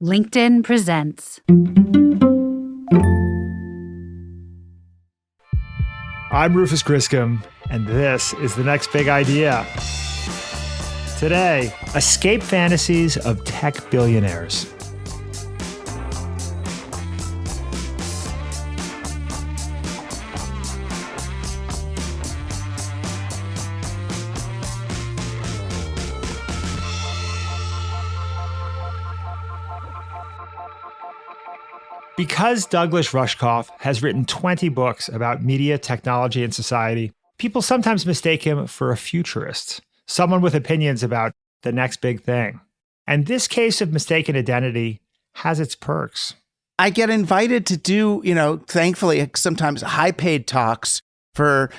LinkedIn presents. I'm Rufus Griscom, and this is The Next Big Idea. Today, escape fantasies of tech billionaires. Because Douglas Rushkoff has written 20 books about media, technology, and society, people sometimes mistake him for a futurist, someone with opinions about the next big thing. And this case of mistaken identity has its perks. I get invited to do, thankfully, sometimes high-paid talks for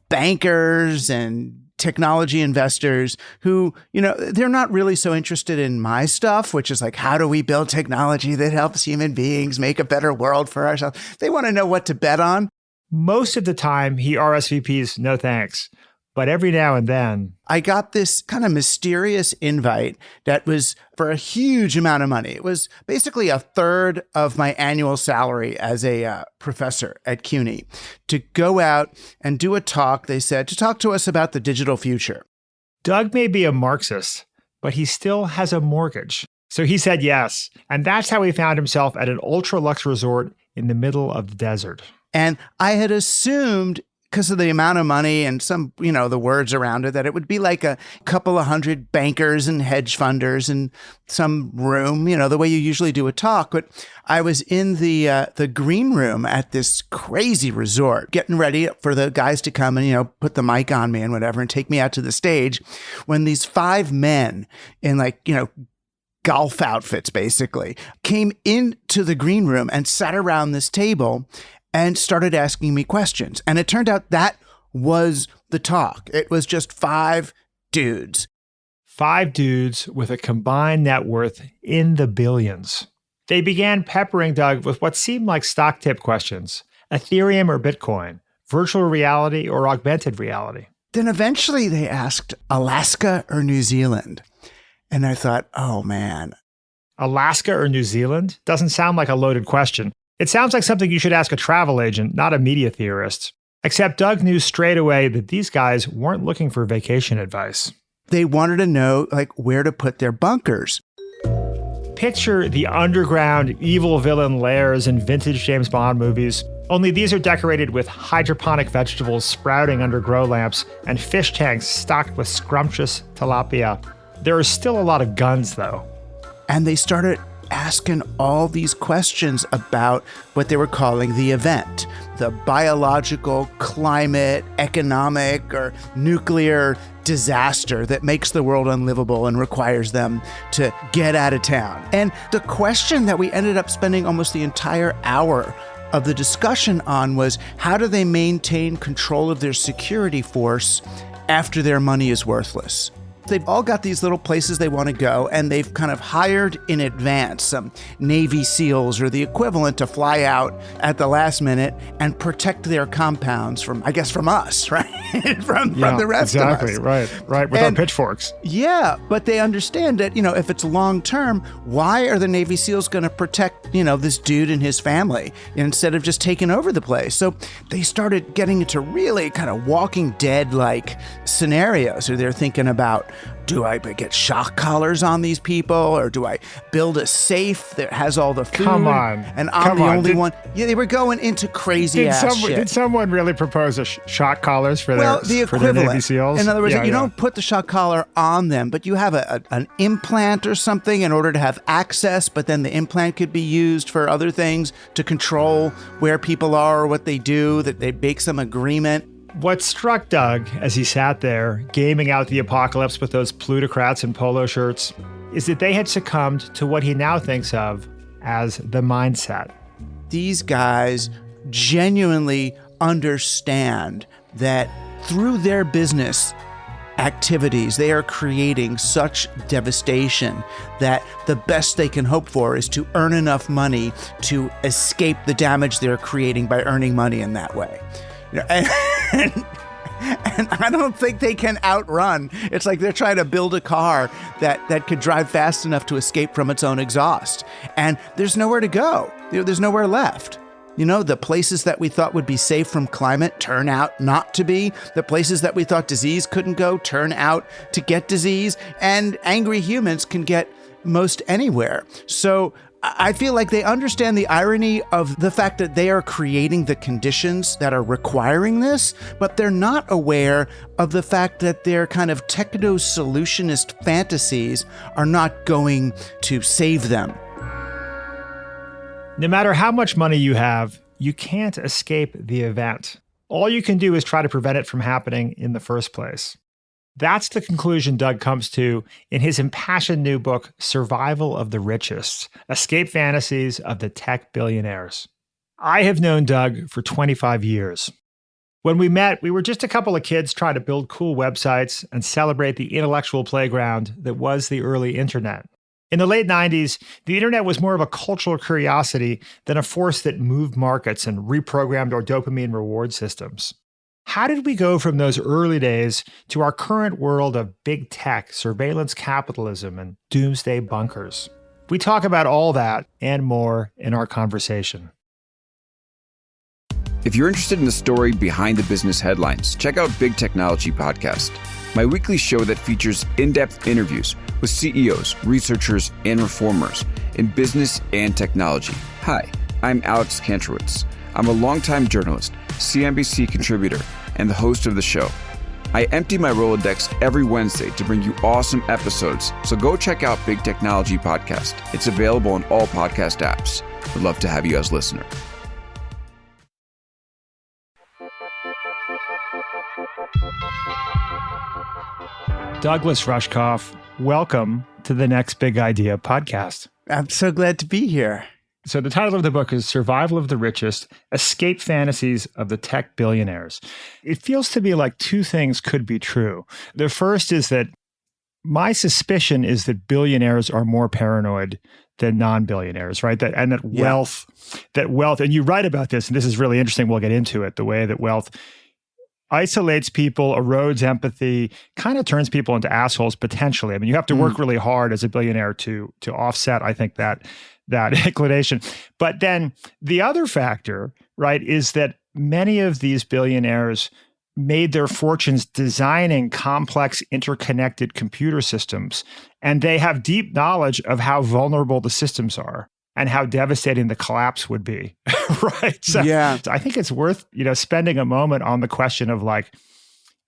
bankers and technology investors who, they're not really so interested in my stuff, which is like, how do we build technology that helps human beings make a better world for ourselves? They want to know what to bet on. Most of the time, he RSVPs, no thanks. But every now and then, I got this kind of mysterious invite that was for a huge amount of money. It was basically a third of my annual salary as a professor at CUNY to go out and do a talk, they said, to talk to us about the digital future. Doug may be a Marxist, but he still has a mortgage. So he said yes. And that's how he found himself at an ultra-luxe resort in the middle of the desert. And I had assumed, because of the amount of money and some, the words around it, that it would be like a couple of hundred bankers and hedge funders in some room, the way you usually do a talk. But I was in the green room at this crazy resort, getting ready for the guys to come and, put the mic on me and whatever and take me out to the stage, when these five men in golf outfits, basically, came into the green room and sat around this table and started asking me questions. And it turned out that was the talk. It was just five dudes. Five dudes with a combined net worth in the billions. They began peppering Doug with what seemed like stock tip questions: Ethereum or Bitcoin, virtual reality or augmented reality. Then eventually they asked Alaska or New Zealand. And I thought, oh man. Alaska or New Zealand? Doesn't sound like a loaded question. It sounds like something you should ask a travel agent, not a media theorist. Except Doug knew straight away that these guys weren't looking for vacation advice. They wanted to know, where to put their bunkers. Picture the underground evil villain lairs in vintage James Bond movies, only these are decorated with hydroponic vegetables sprouting under grow lamps and fish tanks stocked with scrumptious tilapia. There are still a lot of guns, though. And they started asking all these questions about what they were calling the event, the biological, climate, economic, or nuclear disaster that makes the world unlivable and requires them to get out of town. And the question that we ended up spending almost the entire hour of the discussion on was, how do they maintain control of their security force after their money is worthless? They've all got these little places they want to go, and they've kind of hired in advance some Navy SEALs or the equivalent to fly out at the last minute and protect their compounds from us, right? from the rest of us. Exactly, right, with our pitchforks. Yeah, but they understand that, if it's long term, why are the Navy SEALs going to protect, this dude and his family instead of just taking over the place? So they started getting into really kind of Walking Dead-like scenarios, or they're thinking about, do I get shock collars on these people, or do I build a safe that has all the food? Come on. And I'm the only one. Yeah, they were going into crazy ass shit. Did someone really propose shock collars for the equivalent. Their Navy SEAls? In other words, you don't put the shock collar on them, but you have an implant or something in order to have access, but then the implant could be used for other things to control where people are or what they do, that they make some agreement. What struck Doug as he sat there, gaming out the apocalypse with those plutocrats in polo shirts, is that they had succumbed to what he now thinks of as the mindset. These guys genuinely understand that through their business activities, they are creating such devastation that the best they can hope for is to earn enough money to escape the damage they're creating by earning money in that way. And I don't think they can outrun. It's like they're trying to build a car that could drive fast enough to escape from its own exhaust. And there's nowhere to go. There's nowhere left. The places that we thought would be safe from climate turn out not to be. The places that we thought disease couldn't go turn out to get disease. And angry humans can get most anywhere. So I feel like they understand the irony of the fact that they are creating the conditions that are requiring this, but they're not aware of the fact that their kind of techno-solutionist fantasies are not going to save them. No matter how much money you have, you can't escape the event. All you can do is try to prevent it from happening in the first place. That's the conclusion Doug comes to in his impassioned new book, Survival of the Richest: Escape Fantasies of the Tech Billionaires. I have known Doug for 25 years. When we met, we were just a couple of kids trying to build cool websites and celebrate the intellectual playground that was the early internet. In the late 90s, the internet was more of a cultural curiosity than a force that moved markets and reprogrammed our dopamine reward systems. How did we go from those early days to our current world of big tech, surveillance capitalism, and doomsday bunkers? We talk about all that and more in our conversation. If you're interested in the story behind the business headlines, check out Big Technology Podcast, my weekly show that features in-depth interviews with CEOs, researchers, and reformers in business and technology. Hi, I'm Alex Kantrowitz. I'm a longtime journalist, CNBC contributor, and the host of the show. I empty my Rolodex every Wednesday to bring you awesome episodes, so go check out Big Technology Podcast. It's available on all podcast apps. We'd love to have you as a listener. Douglas Rushkoff, welcome to the Next Big Idea podcast. I'm so glad to be here. So the title of the book is Survival of the Richest: Escape Fantasies of the Tech Billionaires. It feels to me like two things could be true. The first is that my suspicion is that billionaires are more paranoid than non-billionaires, right? That wealth, and you write about this, and this is really interesting. We'll get into it, the way that wealth isolates people, erodes empathy, kind of turns people into assholes potentially. I mean, you have to work really hard as a billionaire to offset, I think, that inclination. But then the other factor, right, is that many of these billionaires made their fortunes designing complex interconnected computer systems, and they have deep knowledge of how vulnerable the systems are and how devastating the collapse would be, right? So I think it's worth, spending a moment on the question of like,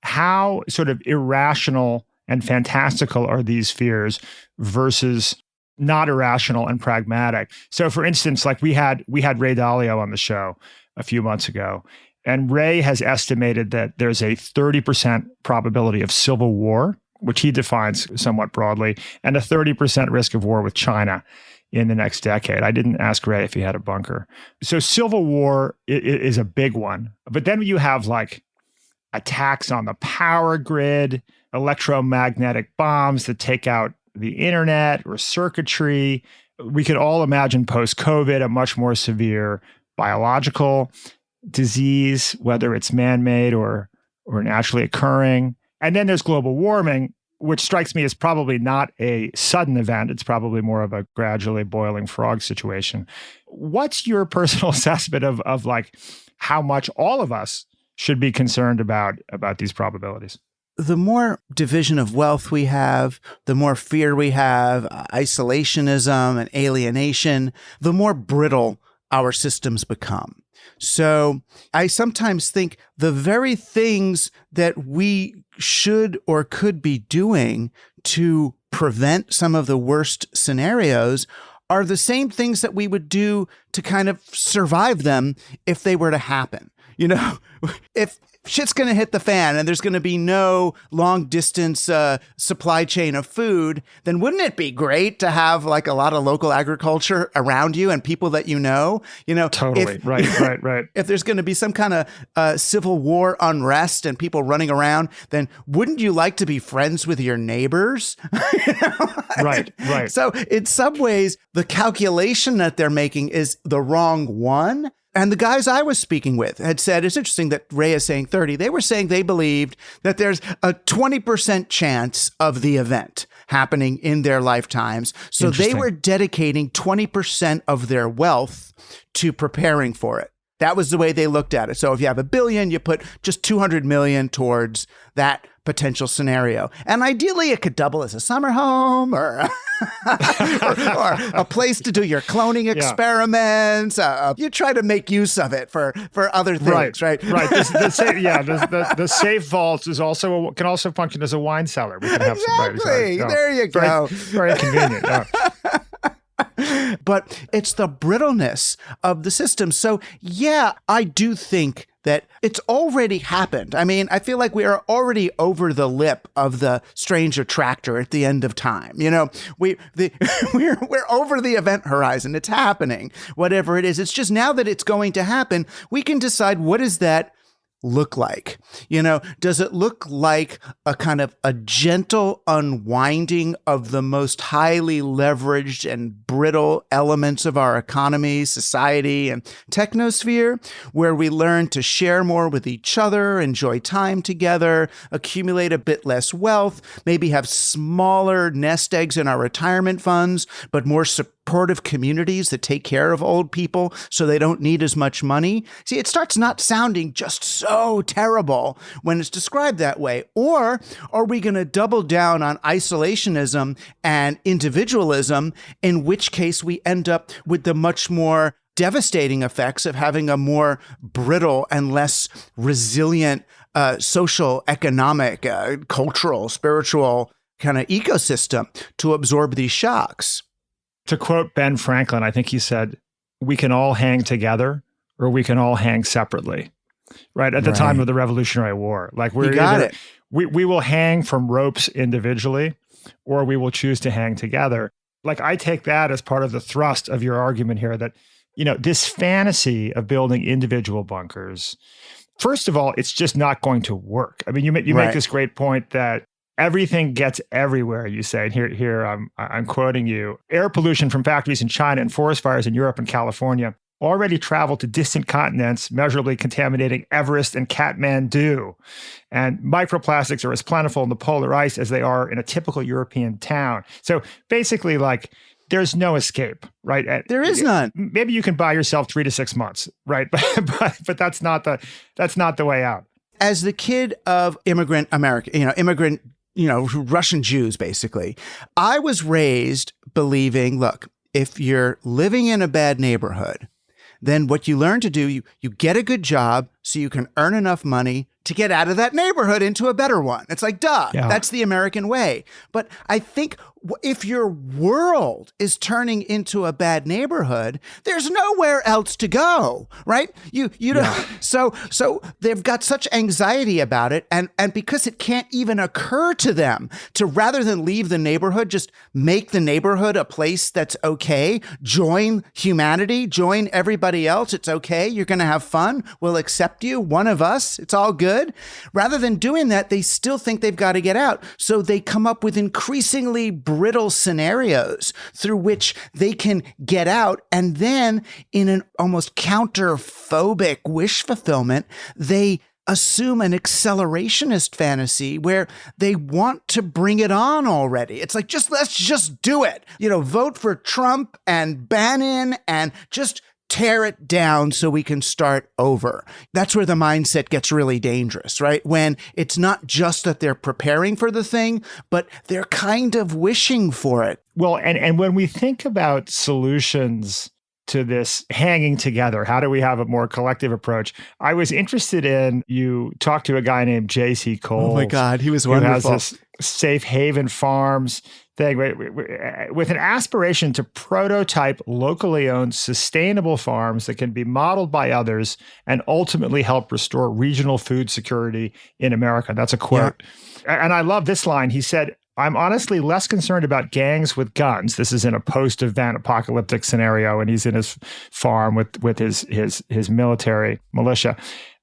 how sort of irrational and fantastical are these fears versus not irrational and pragmatic. So for instance, like we had Ray Dalio on the show a few months ago, and Ray has estimated that there's a 30% probability of civil war, which he defines somewhat broadly, and a 30% risk of war with China in the next decade. I didn't ask Ray if he had a bunker. So civil war is a big one. But then you have like attacks on the power grid, electromagnetic bombs that take out the internet or circuitry. We could all imagine post-COVID a much more severe biological disease, whether it's man-made or naturally occurring. And then there's global warming, which strikes me as probably not a sudden event. It's probably more of a gradually boiling frog situation. What's your personal assessment of like how much all of us should be concerned about these probabilities? The more division of wealth we have, the more fear we have, isolationism and alienation, the more brittle our systems become. So I sometimes think the very things that we should or could be doing to prevent some of the worst scenarios are the same things that we would do to kind of survive them if they were to happen. If shit's going to hit the fan and there's going to be no long distance supply chain of food, then wouldn't it be great to have like a lot of local agriculture around you and people that you know? Totally. Right. If there's going to be some kind of civil war unrest and people running around, then wouldn't you like to be friends with your neighbors? Right. So in some ways, the calculation that they're making is the wrong one. And the guys I was speaking with had said, it's interesting that Ray is saying 30. They were saying they believed that there's a 20% chance of the event happening in their lifetimes. So they were dedicating 20% of their wealth to preparing for it. That was the way they looked at it. So if you have $1 billion, you put just $200 million towards that potential scenario. And ideally, it could double as a summer home or a place to do your cloning experiments. You try to make use of it for other things, right? Right. The safe vault is can also function as a wine cellar. We can have exactly. There you go. Very convenient. Yeah. But it's the brittleness of the system. So, yeah, I do think that it's already happened. I mean, I feel like we are already over the lip of the strange attractor at the end of time. You know, we're over the event horizon. It's happening, whatever it is. It's just now that it's going to happen, we can decide what is that look like? You know, does it look like a kind of a gentle unwinding of the most highly leveraged and brittle elements of our economy, society, and technosphere, where we learn to share more with each other, enjoy time together, accumulate a bit less wealth, maybe have smaller nest eggs in our retirement funds, but more supportive communities that take care of old people so they don't need as much money? See, it starts not sounding just so terrible when it's described that way. Or are we going to double down on isolationism and individualism, in which case we end up with the much more devastating effects of having a more brittle and less resilient social, economic, cultural, spiritual kind of ecosystem to absorb these shocks? To quote Ben Franklin, I think he said, "We can all hang together or we can all hang separately." Right? At the time of the Revolutionary War. Like we will hang from ropes individually, or we will choose to hang together. Like I take that as part of the thrust of your argument here that, you know, this fantasy of building individual bunkers, first of all, it's just not going to work. I mean, you make this great point that everything gets everywhere, you say. And here I'm quoting you. Air pollution from factories in China and forest fires in Europe and California already traveled to distant continents, measurably contaminating Everest and Kathmandu. And microplastics are as plentiful in the polar ice as they are in a typical European town. So basically, like, there's no escape, right? There is none. Maybe you can buy yourself 3 to 6 months, right? But that's not the way out. As the kid of immigrant America, Russian Jews, basically, I was raised believing, look, if you're living in a bad neighborhood, then what you learn to do, you get a good job so you can earn enough money to get out of that neighborhood into a better one. It's like, duh, that's the American way. But I think if your world is turning into a bad neighborhood, there's nowhere else to go, right? You know, so they've got such anxiety about it, and because it can't even occur to them to, rather than leave the neighborhood, just make the neighborhood a place that's okay, join humanity, join everybody else. It's okay. You're going to have fun. We'll accept you. One of us. It's all good. Rather than doing that, they still think they've got to get out. So they come up with increasingly brittle scenarios through which they can get out. And then in an almost counterphobic wish fulfillment, they assume an accelerationist fantasy where they want to bring it on already. It's like, let's just do it. You know, vote for Trump and Bannon and just tear it down so we can start over. That's where the mindset gets really dangerous, right? When it's not just that they're preparing for the thing, but they're kind of wishing for it. Well, and when we think about solutions to this hanging together, how do we have a more collective approach? I was interested in, you talked to a guy named J.C. Cole. Oh my God, he was wonderful. Who has this Safe Haven Farms thing with an aspiration to prototype locally owned sustainable farms that can be modeled by others and ultimately help restore regional food security in America. That's a quote. Yeah. And I love this line. He said, "I'm honestly less concerned about gangs with guns." This is in a post-event apocalyptic scenario, and he's in his farm with his military militia.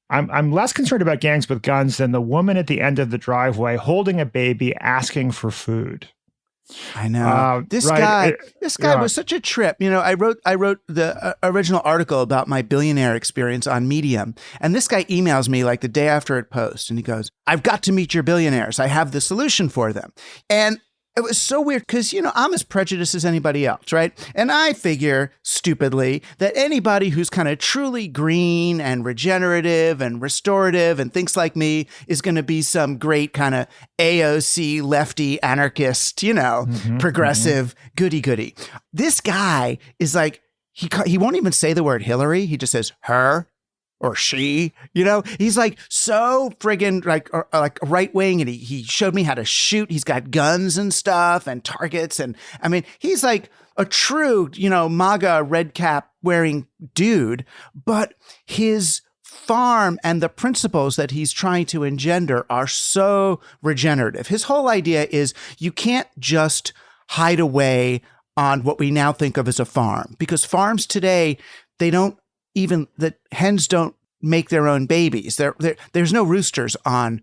I'm less concerned about gangs with guns than the woman at the end of the driveway holding a baby asking for food. I know. This guy was such a trip. I wrote the original article about my billionaire experience on Medium. And this guy emails me like the day after it posts. And he goes, I've got to meet your billionaires. I have the solution for them. And it was so weird because, I'm as prejudiced as anybody else, right? And I figure, stupidly, that anybody who's kind of truly green and regenerative and restorative and thinks like me is going to be some great kind of AOC lefty anarchist, progressive goody-goody. This guy is like, he won't even say the word Hillary. He just says her. Or she, he's like so friggin' like right wing, and he showed me how to shoot. He's got guns and stuff and targets, and I mean he's like a true MAGA red cap wearing dude. But his farm and the principles that he's trying to engender are so regenerative. His whole idea is you can't just hide away on what we now think of as a farm, because farms today the hens don't make their own babies. There's no roosters on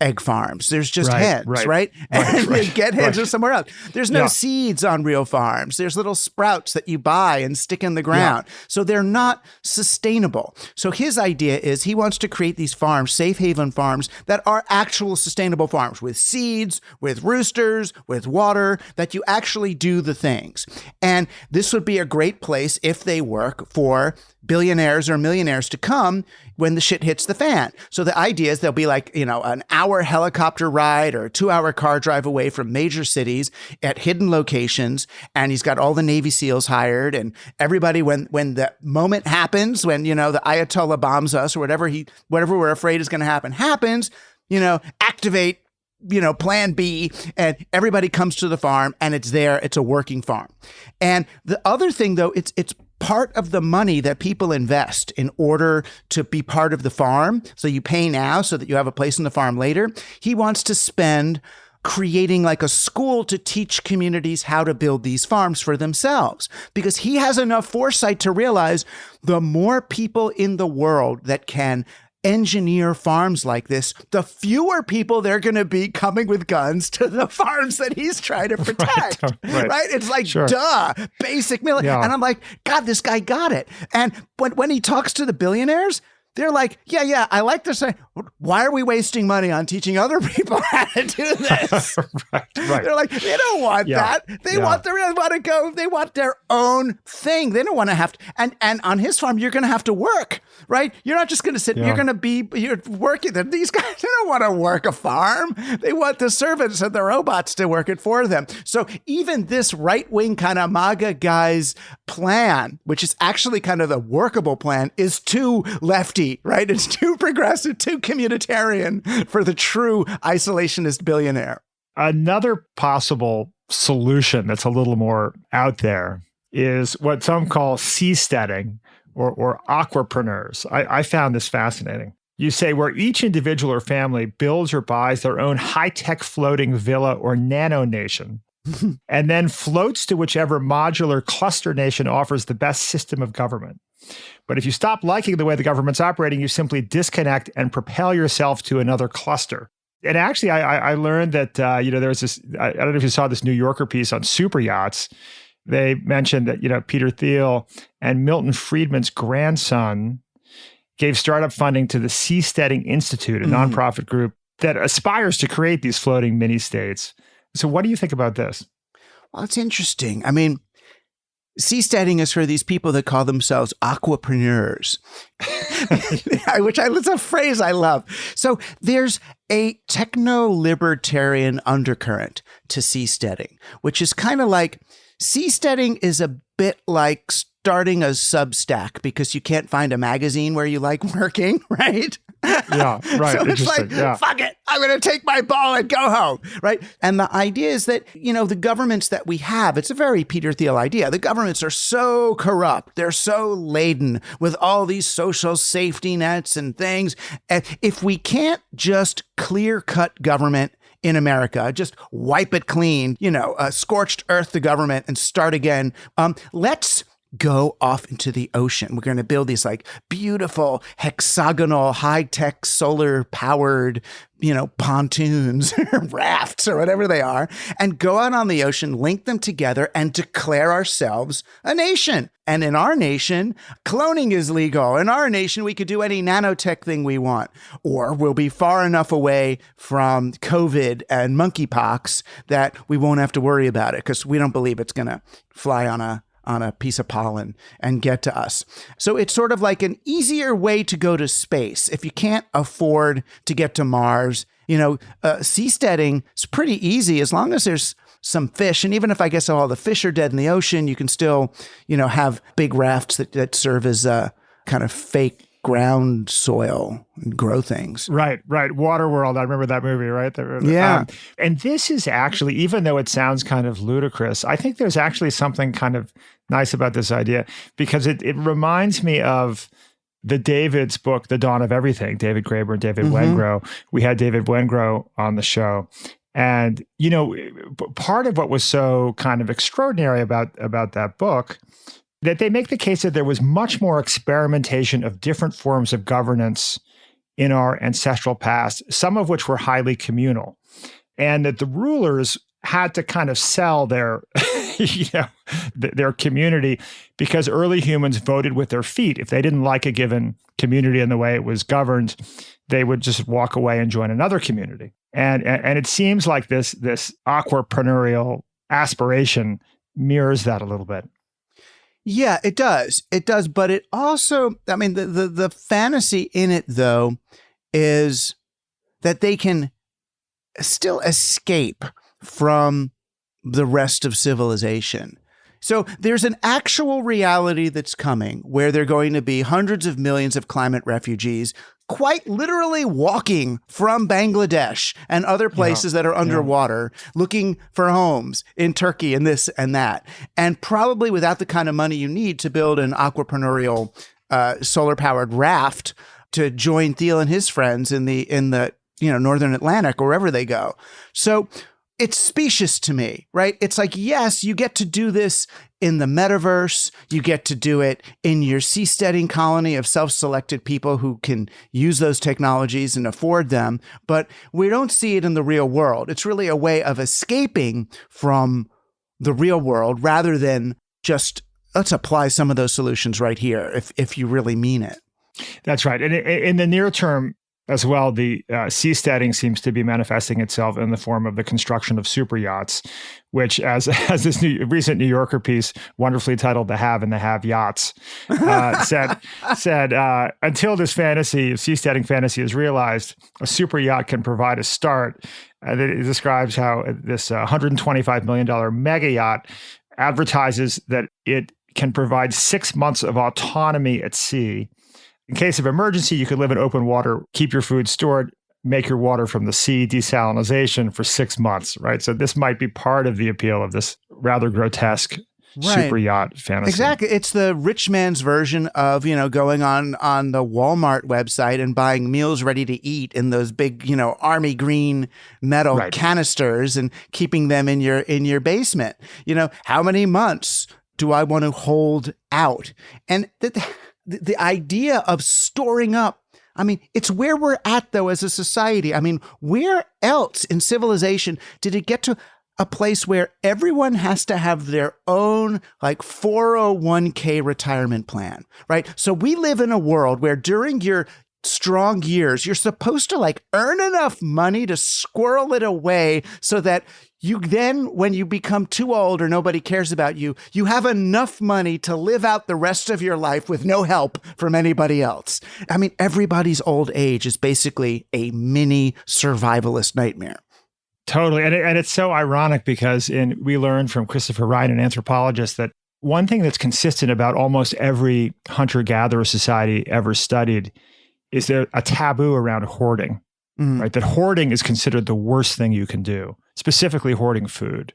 egg farms. There's just hens, right? And they get hens somewhere else. There's no seeds on real farms. There's little sprouts that you buy and stick in the ground. Yeah. So they're not sustainable. So his idea is he wants to create these farms, safe haven farms, that are actual sustainable farms with seeds, with roosters, with water, that you actually do the things. And this would be a great place, if they work, for billionaires or millionaires to come when the shit hits the fan. So the idea is there'll be like, an hour helicopter ride or a 2-hour car drive away from major cities at hidden locations. And he's got all the Navy SEALs hired, and everybody, when the moment happens, when, the Ayatollah bombs us or whatever we're afraid is going to happens, activate, plan B, and everybody comes to the farm and it's there. It's a working farm. And the other thing though, it's part of the money that people invest in order to be part of the farm. So you pay now so that you have a place in the farm later. He wants to spend creating like a school to teach communities how to build these farms for themselves, because he has enough foresight to realize the more people in the world that can engineer farms like this, the fewer people they're going to be coming with guns to the farms that he's trying to protect. Right? It's like, duh, basic military. Yeah. And I'm like, God, this guy got it. And when he talks to the billionaires, they're like, yeah, I like to say, why are we wasting money on teaching other people how to do this? Right. They're like, they don't want that. They want to go. They want their own thing. They don't want to have to. And on his farm, you're going to have to work, right? You're not just going to sit. Yeah. You're working. These guys, they don't want to work a farm. They want the servants and the robots to work it for them. So even this right-wing kind of MAGA guy's plan, which is actually kind of the workable plan, is too lefty, right? It's too progressive, too communitarian for the true isolationist billionaire. Another possible solution that's a little more out there is what some call seasteading or aquapreneurs. I found this fascinating. You say where each individual or family builds or buys their own high-tech floating villa or nano nation, and then floats to whichever modular cluster nation offers the best system of government. But if you stop liking the way the government's operating, you simply disconnect and propel yourself to another cluster. And actually, I learned that, there's this, I don't know if you saw this New Yorker piece on super yachts. They mentioned that, Peter Thiel and Milton Friedman's grandson gave startup funding to the Seasteading Institute, a nonprofit group that aspires to create these floating mini states. So what do you think about this? Well, it's interesting. I mean, seasteading is for these people that call themselves aquapreneurs, it's a phrase I love. So there's a techno-libertarian undercurrent to seasteading, which is kind of like, seasteading is a bit like starting a Substack because you can't find a magazine where you like working, right? Yeah, right. So it's like, fuck it, I'm going to take my ball and go home, right? And the idea is that, the governments that we have, it's a very Peter Thiel idea. The governments are so corrupt. They're so laden with all these social safety nets and things. And if we can't just clear-cut government in America, just wipe it clean, scorched earth the government and start again, let's go off into the ocean. We're going to build these like beautiful hexagonal high-tech solar powered, pontoons or rafts or whatever they are, and go out on the ocean, link them together and declare ourselves a nation. And in our nation, cloning is legal. In our nation, we could do any nanotech thing we want, or we'll be far enough away from COVID and monkeypox that we won't have to worry about it because we don't believe it's going to fly on a piece of pollen and get to us. So it's sort of like an easier way to go to space. If you can't afford to get to Mars, seasteading is pretty easy as long as there's some fish. And even if I guess all the fish are dead in the ocean, you can still, have big rafts that serve as a kind of fake ground soil and grow things. Right. Waterworld. I remember that movie, right? Yeah. And this is actually, even though it sounds kind of ludicrous, I think there's actually something kind of nice about this idea because it reminds me of the David's book, The Dawn of Everything, David Graeber and David Wengrow. We had David Wengrow on the show. And, part of what was so kind of extraordinary about that book, that they make the case that there was much more experimentation of different forms of governance in our ancestral past, some of which were highly communal, and that the rulers had to kind of sell their, their community because early humans voted with their feet. If they didn't like a given community and the way it was governed, they would just walk away and join another community. And it seems like this aquapreneurial aspiration mirrors that a little bit. Yeah, it does. It does. But it also, the fantasy in it, though, is that they can still escape from the rest of civilization. So there's an actual reality that's coming where there are going to be hundreds of millions of climate refugees quite literally walking from Bangladesh and other places that are underwater looking for homes in Turkey and this and that. And probably without the kind of money you need to build an aquapreneurial solar-powered raft to join Thiel and his friends in the Northern Atlantic or wherever they go. So it's specious to me, right? It's like, yes, you get to do this in the metaverse. You get to do it in your seasteading colony of self-selected people who can use those technologies and afford them. But we don't see it in the real world. It's really a way of escaping from the real world rather than just let's apply some of those solutions right here if you really mean it. That's right. And in the near term, as well, the seasteading seems to be manifesting itself in the form of the construction of super yachts, which, as this recent New Yorker piece, wonderfully titled "The Have and the Have Yachts," said until this fantasy, seasteading fantasy, is realized, a super yacht can provide a start. It describes how this $125 million mega yacht advertises that it can provide 6 months of autonomy at sea. In case of emergency, you could live in open water, keep your food stored, make your water from the sea, desalination for 6 months, right? So this might be part of the appeal of this rather grotesque super yacht fantasy. Exactly. It's the rich man's version of, going on the Walmart website and buying meals ready to eat in those big, army green metal canisters and keeping them in your basement. How many months do I want to hold out? And the idea of storing up, it's where we're at, though, as a society. Where else in civilization did it get to a place where everyone has to have their own 401k retirement plan, right? So we live in a world where during your strong years, you're supposed to earn enough money to squirrel it away so that you then, when you become too old or nobody cares about you, you have enough money to live out the rest of your life with no help from anybody else. Everybody's old age is basically a mini survivalist nightmare. Totally. And it's so ironic because we learned from Christopher Ryan, an anthropologist, that one thing that's consistent about almost every hunter-gatherer society ever studied is there a taboo around hoarding, right? That hoarding is considered the worst thing you can do, specifically hoarding food,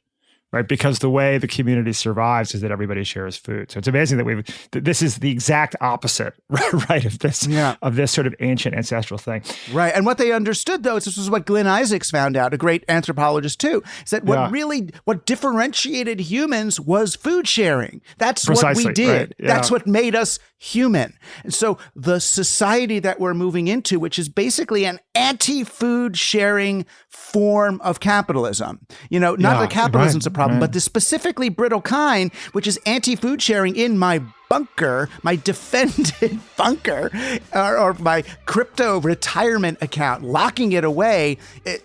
right? Because the way the community survives is that everybody shares food. So it's amazing that this is the exact opposite, right, of this sort of ancient ancestral thing. Right. And what they understood, though, this was what Glenn Isaacs found out, a great anthropologist too, is that what differentiated humans was food sharing. That's Precisely, what we did. Right? Yeah. That's what made us human. And so the society that we're moving into, which is basically an anti-food sharing form of capitalism, not that capitalism's a problem, but the specifically brittle kind, which is anti-food sharing in my bunker, my defended bunker, or my crypto retirement account, locking it away,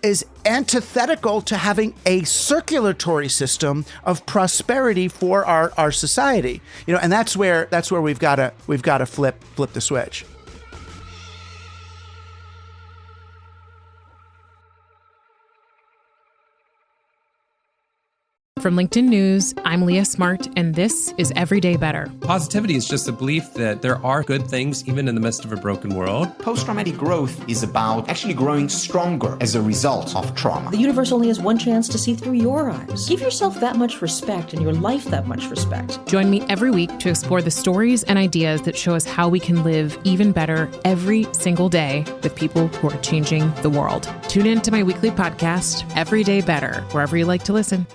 is antithetical to having a circulatory system of prosperity for our society. And that's where we've got to flip the switch. From LinkedIn News, I'm Leah Smart, and this is Everyday Better. Positivity is just a belief that there are good things even in the midst of a broken world. Post-traumatic growth is about actually growing stronger as a result of trauma. The universe only has one chance to see through your eyes. Give yourself that much respect and your life that much respect. Join me every week to explore the stories and ideas that show us how we can live even better every single day with people who are changing the world. Tune in to my weekly podcast, Everyday Better, wherever you like to listen.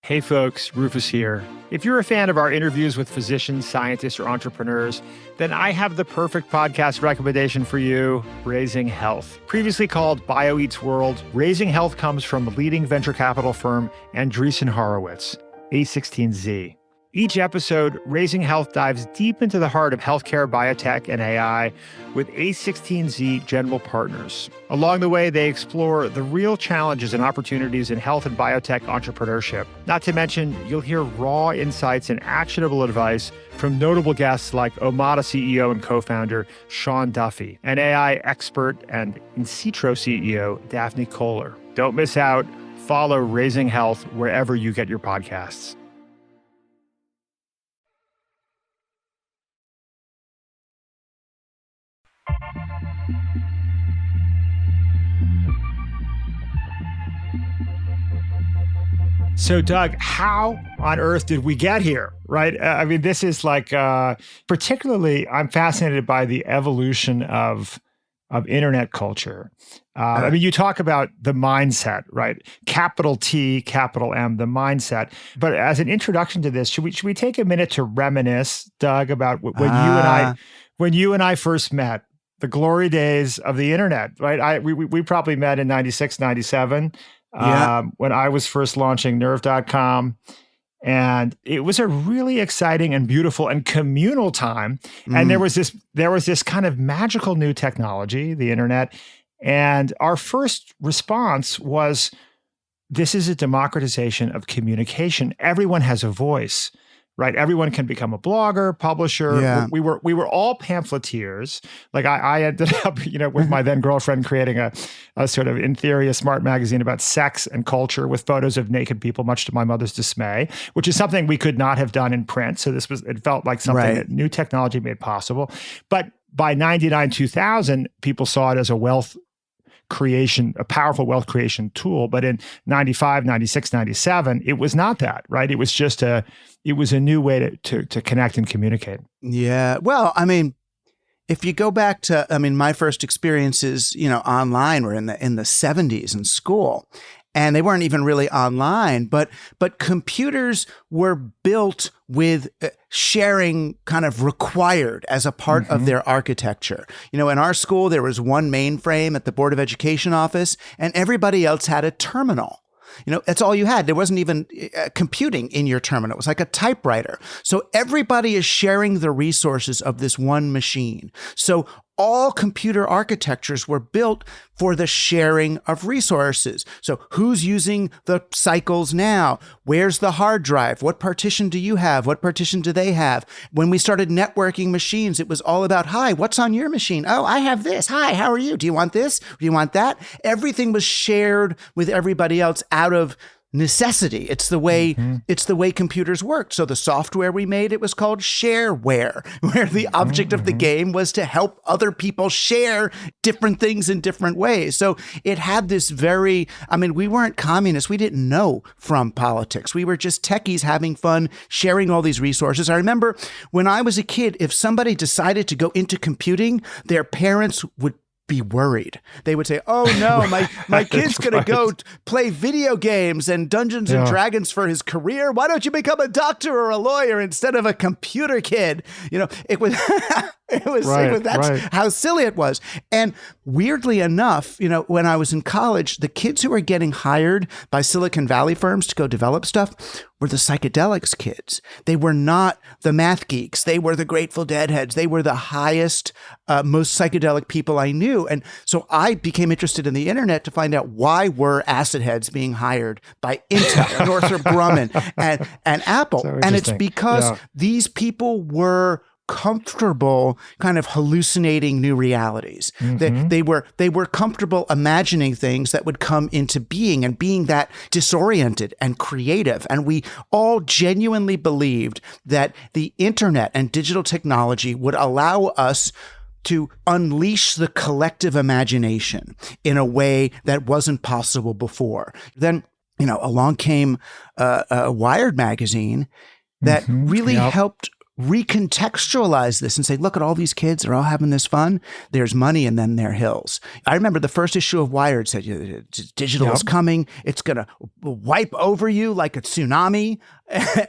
Hey folks, Rufus here. If you're a fan of our interviews with physicians, scientists, or entrepreneurs, then I have the perfect podcast recommendation for you, Raising Health. Previously called BioEats World, Raising Health comes from leading venture capital firm Andreessen Horowitz, A16Z. Each episode, Raising Health dives deep into the heart of healthcare, biotech, and AI with A16Z general partners. Along the way, they explore the real challenges and opportunities in health and biotech entrepreneurship. Not to mention, you'll hear raw insights and actionable advice from notable guests like Omada CEO and co-founder Sean Duffy, and AI expert and In-Sitro CEO Daphne Kohler. Don't miss out. Follow Raising Health wherever you get your podcasts. So, Doug, how on earth did we get here, right? I mean, this is like, particularly, I'm fascinated by the evolution of internet culture. I mean, you talk about the mindset, right? Capital T, capital M, the mindset. But as an introduction to this, should we take a minute to reminisce, Doug, about when you and I first met? The glory days of the internet, right? We probably met in 96, 97. When I was first launching nerve.com. And it was a really exciting and beautiful and communal time. And there was this kind of magical new technology, the internet. And our first response was, this is a democratization of communication. Everyone has a voice, right? Everyone can become a blogger, publisher. Yeah. We were all pamphleteers. Like I ended up, with my then girlfriend creating a sort of, in theory, a smart magazine about sex and culture with photos of naked people, much to my mother's dismay, which is something we could not have done in print. So it felt like something that new technology made possible. But by 99, 2000, people saw it as a powerful wealth creation tool. But in 95, 96, 97, it was not that, right? It was just a new way to connect and communicate. Yeah. Well, I mean, if you go back to, my first experiences, online were in the 70s in school. And they weren't even really online, but computers were built with sharing kind of required as a part of their architecture. In our school, there was one mainframe at the Board of Education office, and everybody else had a terminal. That's all you had. There wasn't even computing in your terminal. It was like a typewriter. So everybody is sharing the resources of this one machine. So all computer architectures were built for the sharing of resources. So who's using the cycles now? Where's the hard drive? What partition do you have? What partition do they have? When we started networking machines, it was all about, hi, what's on your machine? Oh, I have this. Hi, how are you? Do you want this? Do you want that? Everything was shared with everybody else out of necessity. It's the way computers worked. So the software we made, it was called shareware, where the object of the game was to help other people share different things in different ways. So it had this we weren't communists. We didn't know from politics. We were just techies having fun, sharing all these resources. I remember when I was a kid, if somebody decided to go into computing, their parents would be worried. They would say, "Oh no, my kid's going to go play video games and Dungeons and Dragons for his career. Why don't you become a doctor or a lawyer instead of a computer kid?" It was that's how silly it was. And weirdly enough, when I was in college, the kids who were getting hired by Silicon Valley firms to go develop stuff were the psychedelics kids. They were not the math geeks. They were the Grateful Dead heads. They were the highest, most psychedelic people I knew. And so I became interested in the internet to find out why were acid heads being hired by Intel, Northrop Grumman, and Apple. And it's because these people were comfortable kind of hallucinating new realities. They were comfortable imagining things that would come into being and being that disoriented and creative. And we all genuinely believed that the internet and digital technology would allow us to unleash the collective imagination in a way that wasn't possible before. Then, along came a Wired magazine that really helped recontextualize this and say, look at all these kids, they're all having this fun. There's money and then there are hills. I remember the first issue of Wired said, digital is coming. It's going to wipe over you like a tsunami.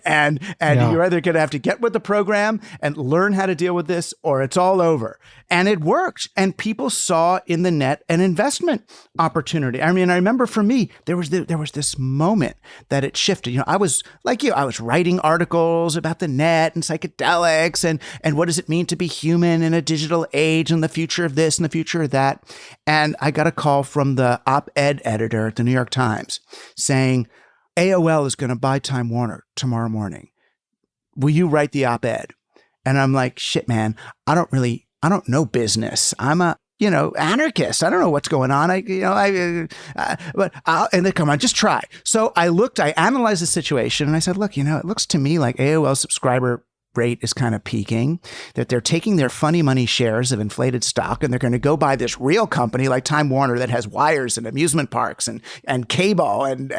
And you're either going to have to get with the program and learn how to deal with this, or it's all over. And it worked. And people saw in the net an investment opportunity. I mean, I remember for me, there was this moment that it shifted. I was like you, I was writing articles about the net and psychedelics and what does it mean to be human in a digital age and the future of this and the future of that. And I got a call from the op-ed editor at the New York Times saying, AOL is going to buy Time Warner tomorrow morning. Will you write the op-ed? And I'm like, shit, man, I don't know business. I'm a, anarchist. I don't know what's going on. And they come on, just try. So I analyzed the situation and I said, look, it looks to me like AOL subscriber rate is kind of peaking, that they're taking their funny money shares of inflated stock and they're going to go buy this real company like Time Warner that has wires and amusement parks and cable and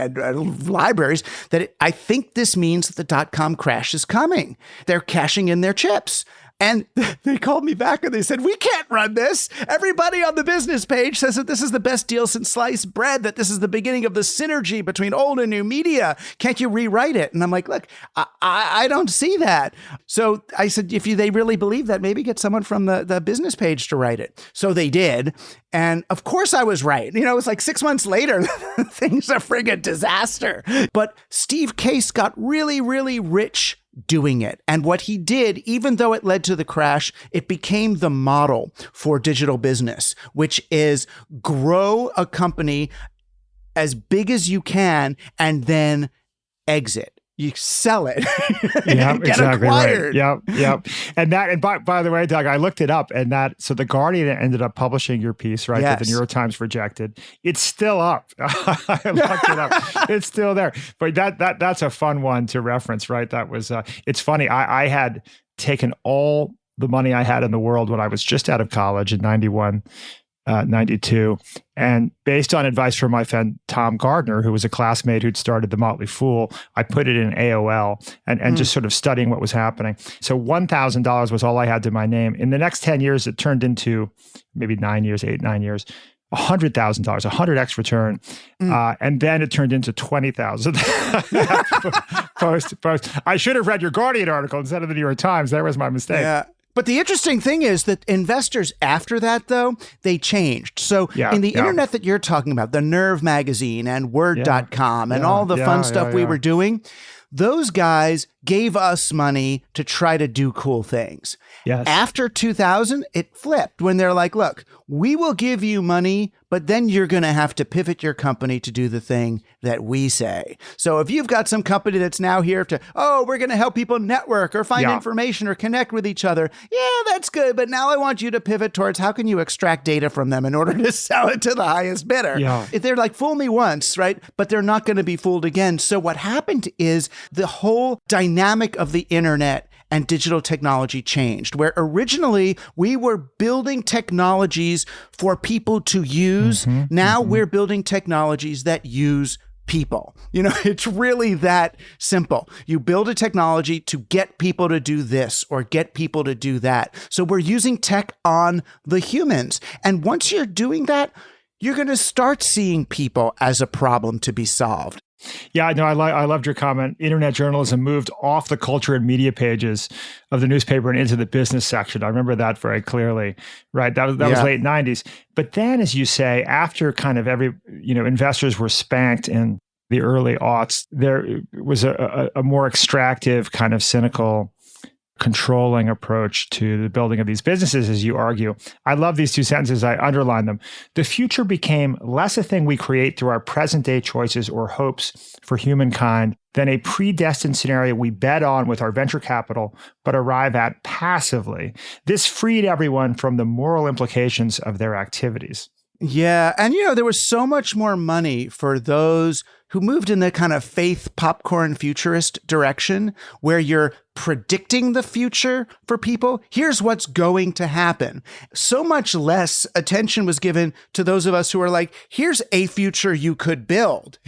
libraries, that I think this means that the dot-com crash is coming. They're cashing in their chips. And they called me back and they said, we can't run this. Everybody on the business page says that this is the best deal since sliced bread, that this is the beginning of the synergy between old and new media. Can't you rewrite it? And I'm like, look, I don't see that. So I said, if they really believe that, maybe get someone from the business page to write it. So they did. And of course I was right. It was like 6 months later, things are friggin' disaster. But Steve Case got really, really rich doing it. And what he did, even though it led to the crash, it became the model for digital business, which is grow a company as big as you can and then exit. You sell it. Yeah, get exactly acquired. Right. Yep. And by the way, Doug, I looked it up, and so the Guardian ended up publishing your piece, right? Yes. That the New York Times rejected. It's still up. I looked it up. It's still there. But that's a fun one to reference, right? That was. It's funny. I had taken all the money I had in the world when I was just out of college in 91. 92. And based on advice from my friend Tom Gardner, who was a classmate who'd started the Motley Fool, I put it in AOL and just sort of studying what was happening. So $1,000 was all I had to my name. In the next 10 years, it turned into maybe 9 years, 9 years, $100,000, 100x return. And then it turned into 20,000 post. I should have read your Guardian article instead of the New York Times. That was my mistake. Yeah. But the interesting thing is that investors after that, though, they changed. So in the internet that you're talking about, the Nerve magazine and Word.com and all the fun stuff we were doing, those guys gave us money to try to do cool things. Yes. After 2000, it flipped when they're like, look, we will give you money, but then you're going to have to pivot your company to do the thing that we say. So if you've got some company that's now here to, we're going to help people network or find information or connect with each other. Yeah, that's good. But now I want you to pivot towards how can you extract data from them in order to sell it to the highest bidder. Yeah. They're like, fool me once, right? But they're not going to be fooled again. So what happened is the whole dynamic of the internet and digital technology changed, where originally we were building technologies for people to use. Now we're building technologies that use people. It's really that simple. You build a technology to get people to do this or get people to do that. So we're using tech on the humans. And once you're doing that, you're going to start seeing people as a problem to be solved. Yeah, no, I loved your comment. Internet journalism moved off the culture and media pages of the newspaper and into the business section. I remember that very clearly, right? That was late 90s. But then, as you say, after kind of investors were spanked in the early aughts, there was a more extractive, kind of cynical, controlling approach to the building of these businesses, as you argue. I love these two sentences. I underline them. The future became less a thing we create through our present day choices or hopes for humankind than a predestined scenario we bet on with our venture capital, but arrive at passively. This freed everyone from the moral implications of their activities. Yeah. And, there was so much more money for those who moved in the kind of faith popcorn futurist direction where you're predicting the future for people. Here's what's going to happen. So much less attention was given to those of us who are like, here's a future you could build.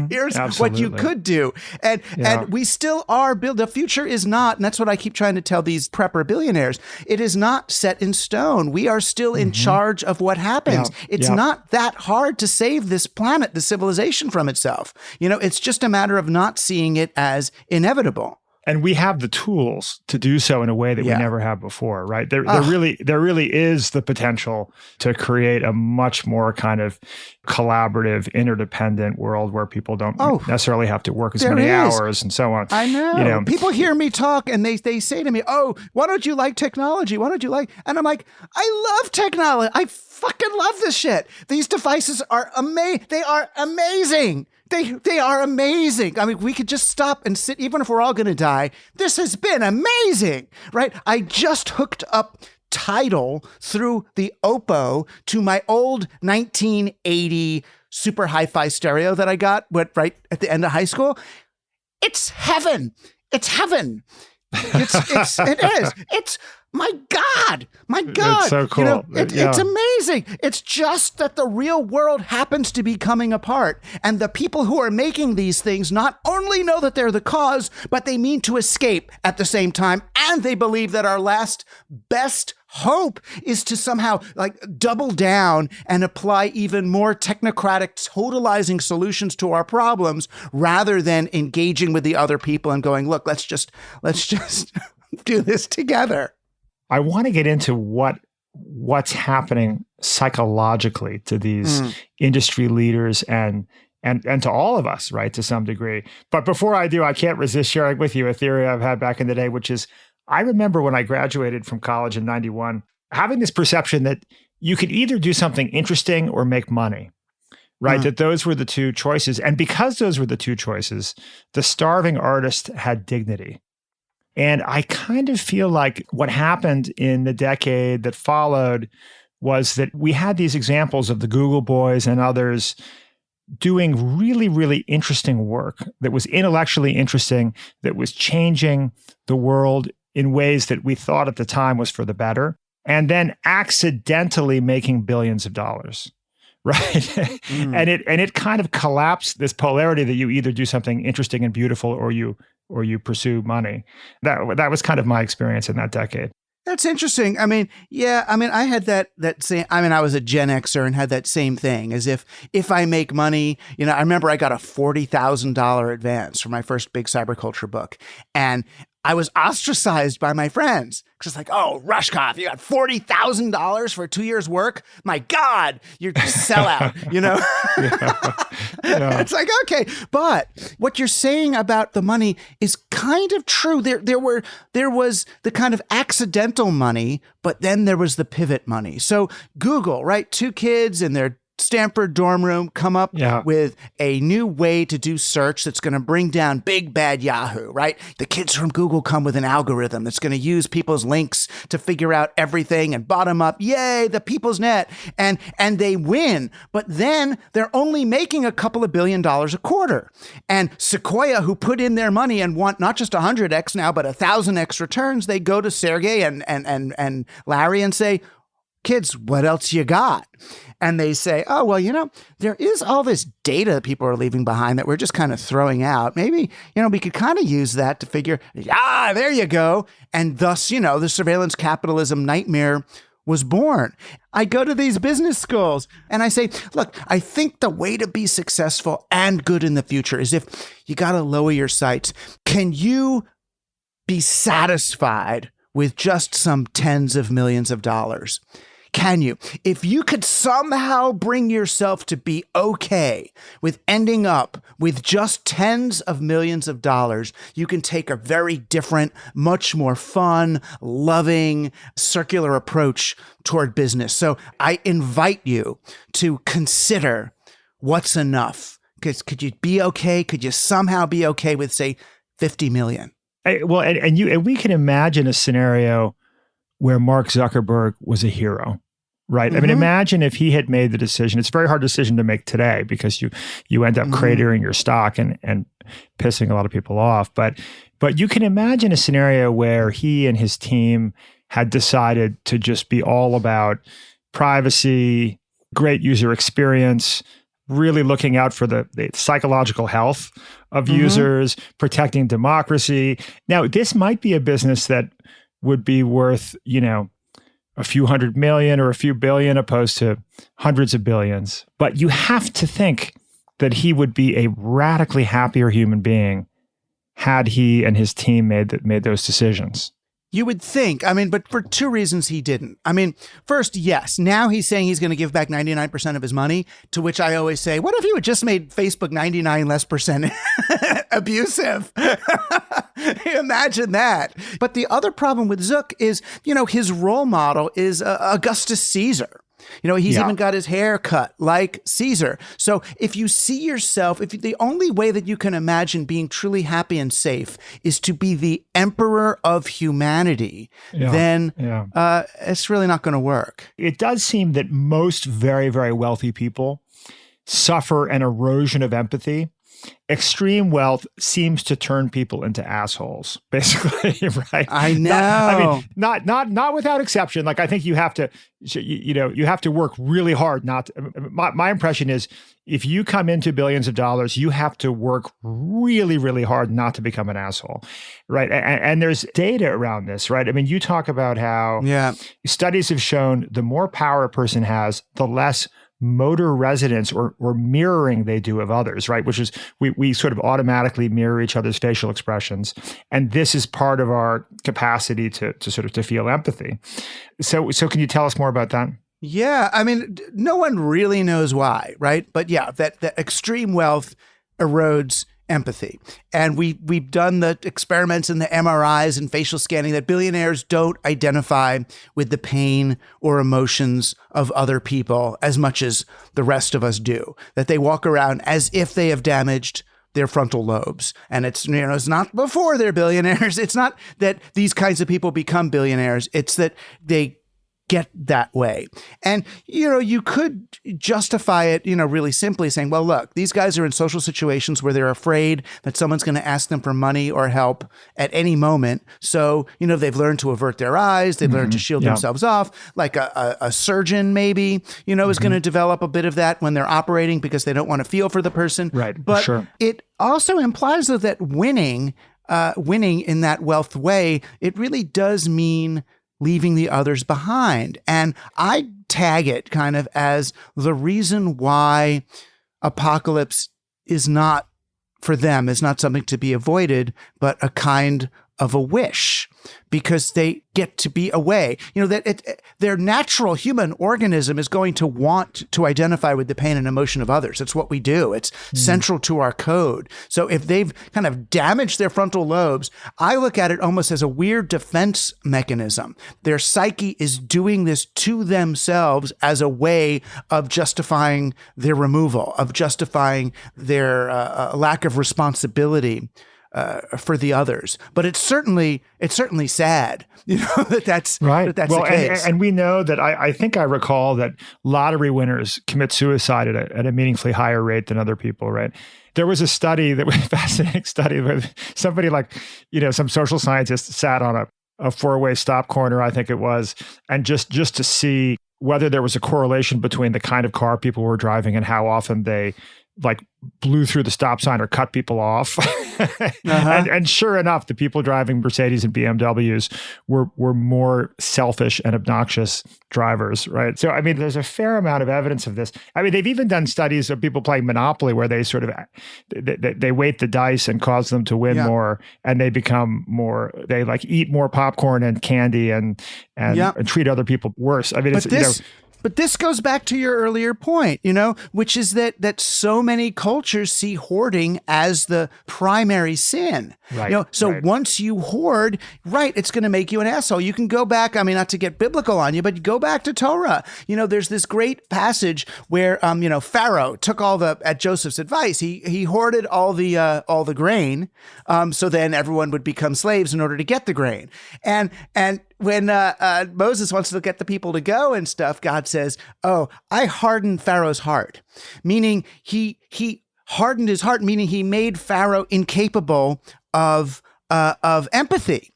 Here's what you could do. And we still are the future is not, and that's what I keep trying to tell these prepper billionaires. It is not set in stone. We are still in charge of what happens. It's not that hard to save this planet, the civilization from itself. It's just a matter of not seeing it as inevitable. And we have the tools to do so in a way that we never have before, right? There really is the potential to create a much more kind of collaborative, interdependent world where people don't necessarily have to work as many hours and so on. I know. People hear me talk and they say to me, why don't you like technology? Why don't you like? And I'm like, I love technology. I fucking love this shit. These devices are amazing. They are amazing. They are amazing. I mean, we could just stop and sit, even if we're all going to die. This has been amazing, right? I just hooked up Tidal through the Oppo to my old 1980 super hi-fi stereo that I got right at the end of high school. It's heaven. It's heaven. It is. It's my God. It's so cool. It's amazing. It's just that the real world happens to be coming apart. And the people who are making these things not only know that they're the cause, but they mean to escape at the same time. And they believe that our last best hope is to somehow double down and apply even more technocratic, totalizing solutions to our problems rather than engaging with the other people and going, look, let's just do this together. I want to get into what's happening psychologically to these industry leaders and to all of us, right, to some degree. But before I do, I can't resist sharing with you a theory I've had back in the day, which is I remember when I graduated from college in 91, having this perception that you could either do something interesting or make money, right? That those were the two choices. And because those were the two choices, the starving artist had dignity. And I kind of feel like what happened in the decade that followed was that we had these examples of the Google boys and others doing really, really interesting work that was intellectually interesting, that was changing the world in ways that we thought at the time was for the better, and then accidentally making billions of dollars. Right. And it kind of collapsed this polarity that you either do something interesting and beautiful or you pursue money. That was kind of my experience in that decade. That's interesting. I mean, I had that same, I was a Gen Xer and had that same thing as if I make money, I remember I got a $40,000 advance for my first big cyberculture book. And I was ostracized by my friends. Because it's like, oh, Rushkoff, you got $40,000 for 2 years' work? My God, you're just sellout, you know? Yeah. It's like, okay. But what you're saying about the money is kind of true. There was the kind of accidental money, but then there was the pivot money. So Google, right? 2 kids in their Stanford dorm room come up with a new way to do search that's going to bring down big bad Yahoo, right? The kids from Google come with an algorithm that's going to use people's links to figure out everything and bottom up, yay, the people's net. And they win. But then they're only making a couple of $1 billion a quarter. And Sequoia, who put in their money and want not just 100x now, but 1,000x returns, they go to Sergey and Larry and say, kids, what else you got? And they say, oh, well, you know, there is all this data that people are leaving behind that we're just kind of throwing out. Maybe, you know, we could kind of use that to figure, there you go. And thus, you know, the surveillance capitalism nightmare was born. I go to these business schools and I say, look, I think the way to be successful and good in the future is if you got to lower your sights. Can you be satisfied with just some tens of millions of dollars? Can you? If you could somehow bring yourself to be okay with ending up with just tens of millions of dollars, you can take a very different, much more fun, loving, circular approach toward business. So I invite you to consider what's enough. Because could you be okay? Could you somehow be okay with, say, 50 million? And we can imagine a scenario where Mark Zuckerberg was a hero, right? I mean, imagine if he had made the decision. It's a very hard decision to make today because you end up cratering your stock and pissing a lot of people off. But you can imagine a scenario where he and his team had decided to just be all about privacy, great user experience, really looking out for the psychological health of users, protecting democracy. Now, this might be a business that would be worth, you know, a few hundred million or a few billion opposed to hundreds of billions. But you have to think that he would be a radically happier human being had he and his team made those decisions. You would think, I mean, but for 2 reasons he didn't. I mean, first, yes, now he's saying he's going to give back 99% of his money, to which I always say, what if you had just made Facebook 99% less abusive? Imagine that. But the other problem with Zuck is, you know, his role model is Augustus Caesar. You know, he's even got his hair cut like Caesar. So if you see yourself, the only way that you can imagine being truly happy and safe is to be the emperor of humanity, then it's really not going to work. It does seem that most very, very wealthy people suffer an erosion of empathy. Extreme wealth seems to turn people into assholes, basically, right? I know. Not without exception. Like, I think you have to work really hard not to, my impression is if you come into billions of dollars, you have to work really, really hard not to become an asshole, right? And there's data around this, right? I mean, you talk about how studies have shown the more power a person has, the less motor resonance or mirroring they do of others, right? Which is we sort of automatically mirror each other's facial expressions. And this is part of our capacity to feel empathy. So can you tell us more about that? Yeah. I mean, no one really knows why, right? But yeah, that extreme wealth erodes empathy. And we've done the experiments in the MRIs and facial scanning that billionaires don't identify with the pain or emotions of other people as much as the rest of us do, that they walk around as if they have damaged their frontal lobes. And it's not before they're billionaires. It's not that these kinds of people become billionaires. It's that they get that way. And, you could justify it, really simply saying, well, look, these guys are in social situations where they're afraid that someone's going to ask them for money or help at any moment. So, they've learned to avert their eyes. They've learned to shield themselves off. Like a surgeon maybe, is going to develop a bit of that when they're operating because they don't want to feel for the person. Right. But it also implies though that winning in that wealth way, it really does mean leaving the others behind. And I tag it kind of as the reason why apocalypse is not, for them, is not something to be avoided, but a kind of a wish because they get to be away. That their natural human organism is going to want to identify with the pain and emotion of others. It's what we do. It's central to our code. So if they've kind of damaged their frontal lobes, I look at it almost as a weird defense mechanism. Their psyche is doing this to themselves as a way of justifying their removal, of justifying their lack of responsibility for the others. But it's certainly sad, that's right. That's well, the case. And we know that I think I recall that lottery winners commit suicide at a meaningfully higher rate than other people, right? There was a study that was a fascinating study where somebody some social scientist sat on a four-way stop corner, I think it was, and just to see whether there was a correlation between the kind of car people were driving and how often they blew through the stop sign or cut people off. And sure enough, the people driving Mercedes and BMWs were more selfish and obnoxious drivers, right? So, there's a fair amount of evidence of this. They've even done studies of people playing Monopoly where they sort of, they weight the dice and cause them to win more, and they become more, they eat more popcorn and candy and treat other people worse. But this goes back to your earlier point, which is that so many cultures see hoarding as the primary sin. Right. Once you hoard, it's going to make you an asshole. You can go back, not to get biblical on you, but go back to Torah. There's this great passage where, Pharaoh took at Joseph's advice, he hoarded all the grain, so then everyone would become slaves in order to get the grain. And when Moses wants to get the people to go and stuff, God says, "Oh, I hardened Pharaoh's heart," meaning he hardened his heart, meaning he made Pharaoh incapable of empathy.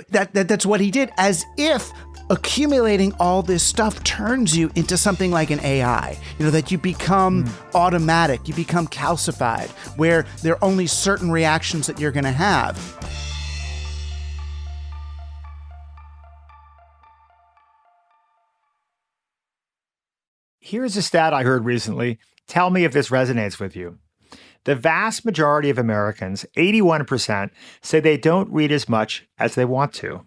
That's what he did, as if accumulating all this stuff turns you into something like an AI, that you become automatic, you become calcified, where there are only certain reactions that you're going to have. Here's a stat I heard recently. Tell me if this resonates with you. The vast majority of Americans, 81%, say they don't read as much as they want to.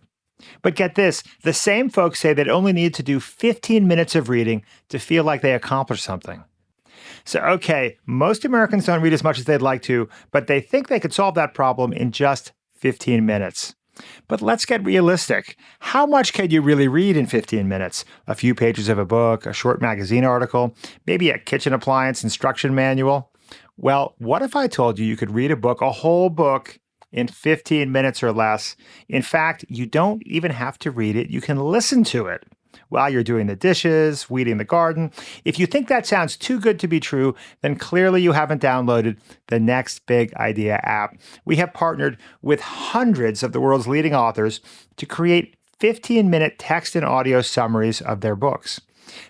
But get this, the same folks say they only need to do 15 minutes of reading to feel like they accomplished something. So, okay, most Americans don't read as much as they'd like to, but they think they could solve that problem in just 15 minutes. But let's get realistic. How much can you really read in 15 minutes? A few pages of a book, a short magazine article, maybe a kitchen appliance instruction manual? Well, what if I told you could read a whole book, in 15 minutes or less? In fact, you don't even have to read it. You can listen to it while you're doing the dishes, weeding the garden. If you think that sounds too good to be true, then clearly you haven't downloaded the Next Big Idea app. We have partnered with hundreds of the world's leading authors to create 15-minute text and audio summaries of their books.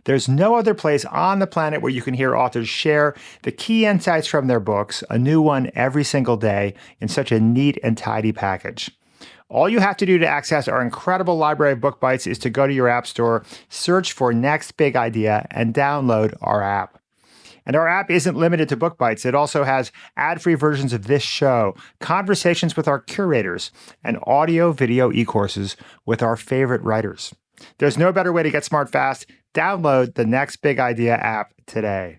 There's no other place on the planet where you can hear authors share the key insights from their books, a new one every single day, in such a neat and tidy package. All you have to do to access our incredible library of book bites is to go to your app store, search for Next Big Idea, and download our app. And our app isn't limited to book bites. It also has ad-free versions of this show, conversations with our curators, and audio-video e-courses with our favorite writers. There's no better way to get smart fast. Download the Next Big Idea app today.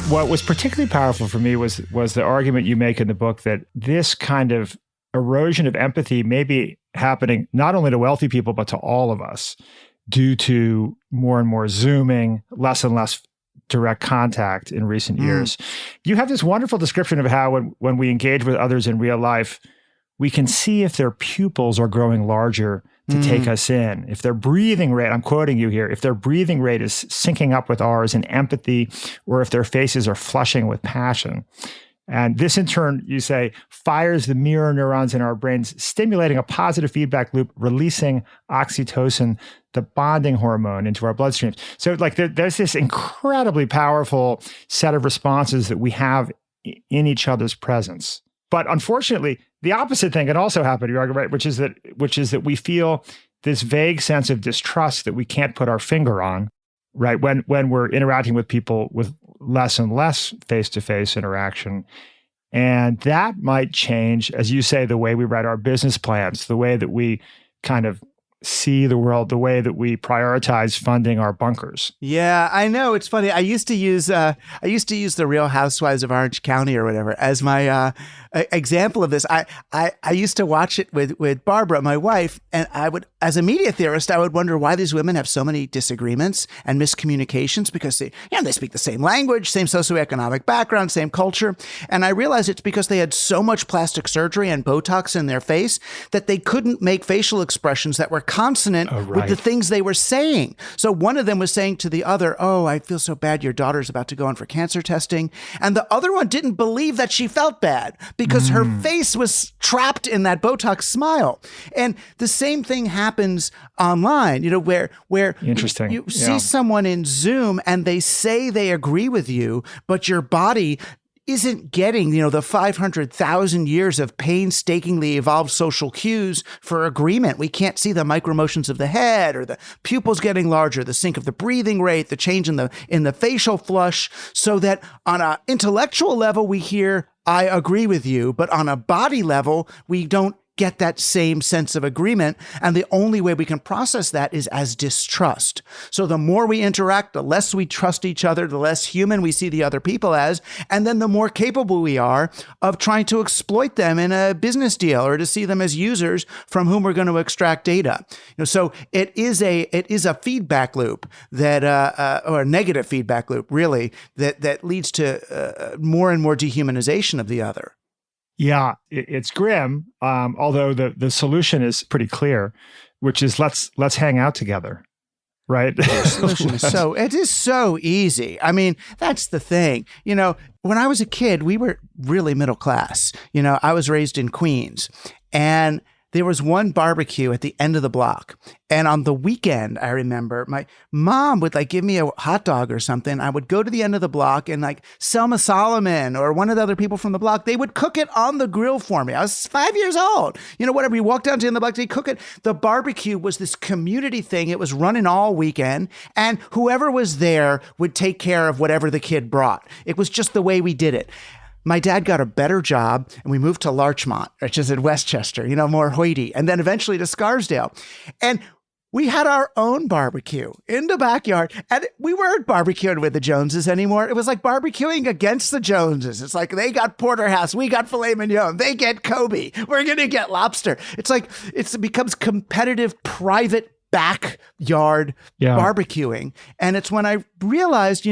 What was particularly powerful for me was the argument you make in the book that this kind of erosion of empathy may be happening not only to wealthy people, but to all of us due to more and more Zooming, less and less direct contact in recent years. You have this wonderful description of how when we engage with others in real life, we can see if their pupils are growing larger to take us in. If their breathing rate, I'm quoting you here, if their breathing rate is syncing up with ours in empathy, or if their faces are flushing with passion. And this, in turn, you say, fires the mirror neurons in our brains, stimulating a positive feedback loop, releasing oxytocin, the bonding hormone, into our bloodstreams. So there's this incredibly powerful set of responses that we have in each other's presence. But unfortunately, the opposite thing can also happen, right? Which is that we feel this vague sense of distrust that we can't put our finger on, right? When we're interacting with people with less and less face-to-face interaction. And that might change, as you say, the way we write our business plans, the way that we kind of see the world, the way that we prioritize funding our bunkers. Yeah, I know. It's funny. I used to use the Real Housewives of Orange County or whatever as my example of this. I used to watch it with Barbara, my wife, and I would, as a media theorist, I would wonder why these women have so many disagreements and miscommunications, because they speak the same language, same socioeconomic background, same culture. And I realized it's because they had so much plastic surgery and Botox in their face that they couldn't make facial expressions that were consonant with the things they were saying. So one of them was saying to the other, "Oh, I feel so bad. Your daughter's about to go in for cancer testing." And the other one didn't believe that she felt bad because her face was trapped in that Botox smile. And the same thing happens online, where Interesting. you see someone in Zoom and they say they agree with you, but your body isn't getting, the 500,000 years of painstakingly evolved social cues for agreement. We can't see the micromotions of the head or the pupils getting larger, the sync of the breathing rate, the change in the facial flush, so that on an intellectual level, we hear, "I agree with you," but on a body level, we don't get that same sense of agreement. And the only way we can process that is as distrust. So the more we interact, the less we trust each other, the less human we see the other people as, and then the more capable we are of trying to exploit them in a business deal or to see them as users from whom we're going to extract data. So it is a feedback loop that, or a negative feedback loop, really, that leads to more and more dehumanization of the other. Yeah, it's grim, although the solution is pretty clear, which is let's hang out together, right? The solution is so easy. I mean, that's the thing. When I was a kid, we were really middle class. I was raised in Queens, and there was one barbecue at the end of the block. And on the weekend, I remember my mom would give me a hot dog or something. I would go to the end of the block, and Selma Solomon or one of the other people from the block, they would cook it on the grill for me. I was 5 years old. Whatever, you walk down to the end of the block, they cook it. The barbecue was this community thing. It was running all weekend, and whoever was there would take care of whatever the kid brought. It was just the way we did it. My dad got a better job, and we moved to Larchmont, which is in Westchester, more hoity, and then eventually to Scarsdale. And we had our own barbecue in the backyard, and we weren't barbecuing with the Joneses anymore. It was like barbecuing against the Joneses. It's like they got porterhouse, we got filet mignon, they get Kobe, we're going to get lobster. It's like it becomes competitive, private backyard barbecuing. And it's when I realized,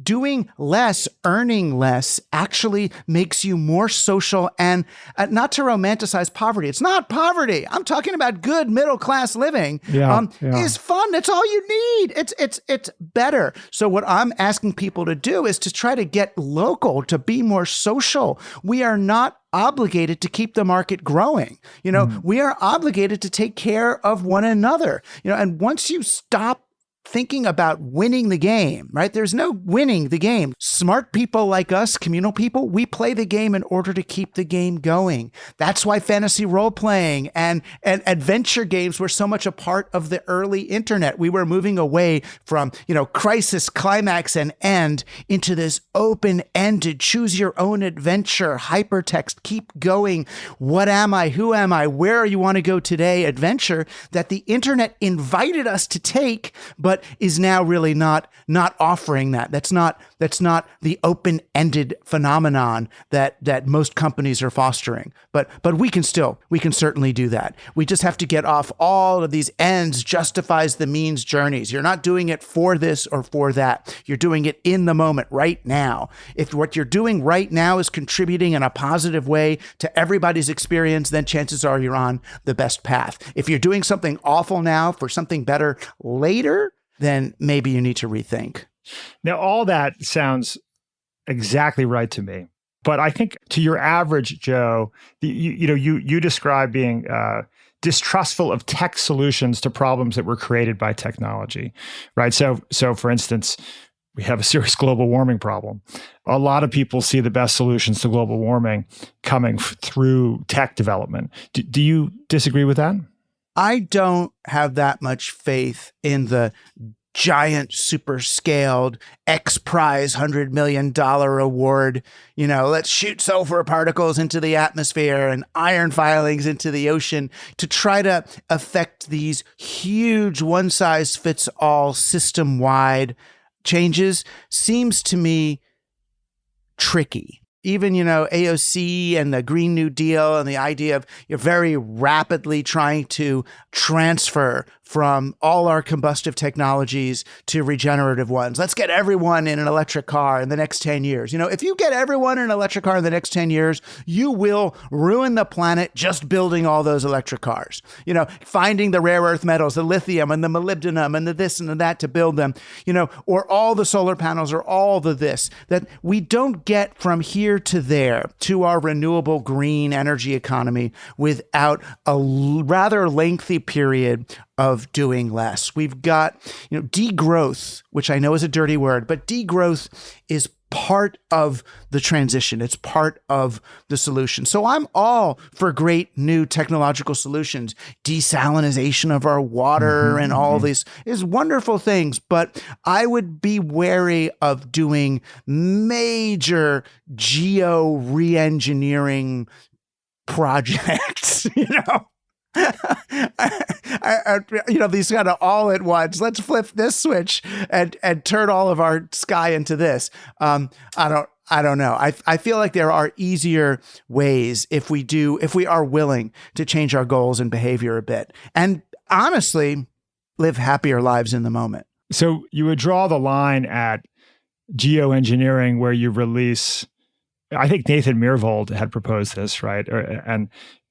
doing less, earning less actually makes you more social. And not to romanticize poverty. It's not poverty. I'm talking about good middle class living. Is fun. That's all you need. It's better. So what I'm asking people to do is to try to get local, to be more social. We are not obligated to keep the market growing. We are obligated to take care of one another. And once you stop thinking about winning the game, right? There's no winning the game. Smart people like us, communal people, we play the game in order to keep the game going. That's why fantasy role-playing and adventure games were so much a part of the early internet. We were moving away from, crisis, climax, and end into this open-ended, choose your own adventure, hypertext, keep going. What am I? Who am I? Where you want to go today? Adventure that the internet invited us to take, but is now really not offering that. That's not the open-ended phenomenon that most companies are fostering. But we can certainly do that. We just have to get off all of these ends justifies the means journeys. You're not doing it for this or for that. You're doing it in the moment right now. If what you're doing right now is contributing in a positive way to everybody's experience, then chances are you're on the best path. If you're doing something awful now for something better later, then maybe you need to rethink. Now, all that sounds exactly right to me. But I think to your average Joe, you describe being distrustful of tech solutions to problems that were created by technology, right? So for instance, we have a serious global warming problem. A lot of people see the best solutions to global warming coming through tech development. Do you disagree with that? I don't have that much faith in the giant, super scaled X Prize $100 million award. Let's shoot sulfur particles into the atmosphere and iron filings into the ocean to try to affect these huge one-size-fits-all system-wide changes seems to me tricky. Even, AOC and the Green New Deal and the idea of you're very rapidly trying to transfer from all our combustive technologies to regenerative ones. Let's get everyone in an electric car in the next 10 years. If you get everyone in an electric car in the next 10 years, you will ruin the planet just building all those electric cars. Finding the rare earth metals, the lithium and the molybdenum and the this and the that to build them, or all the solar panels or all the this, that we don't get from here to there to our renewable green energy economy without a rather lengthy period of doing less. We've got, degrowth, which I know is a dirty word, but degrowth is part of the transition. It's part of the solution. So I'm all for great new technological solutions. Desalinization of our water and all these is wonderful things, but I would be wary of doing major geo re-engineering projects, these kind of all at once. Let's flip this switch and turn all of our sky into this. I don't know. I feel like there are easier ways if we are willing to change our goals and behavior a bit, and honestly, live happier lives in the moment. So you would draw the line at geoengineering where you release. I think Nathan Myhrvold had proposed this, right?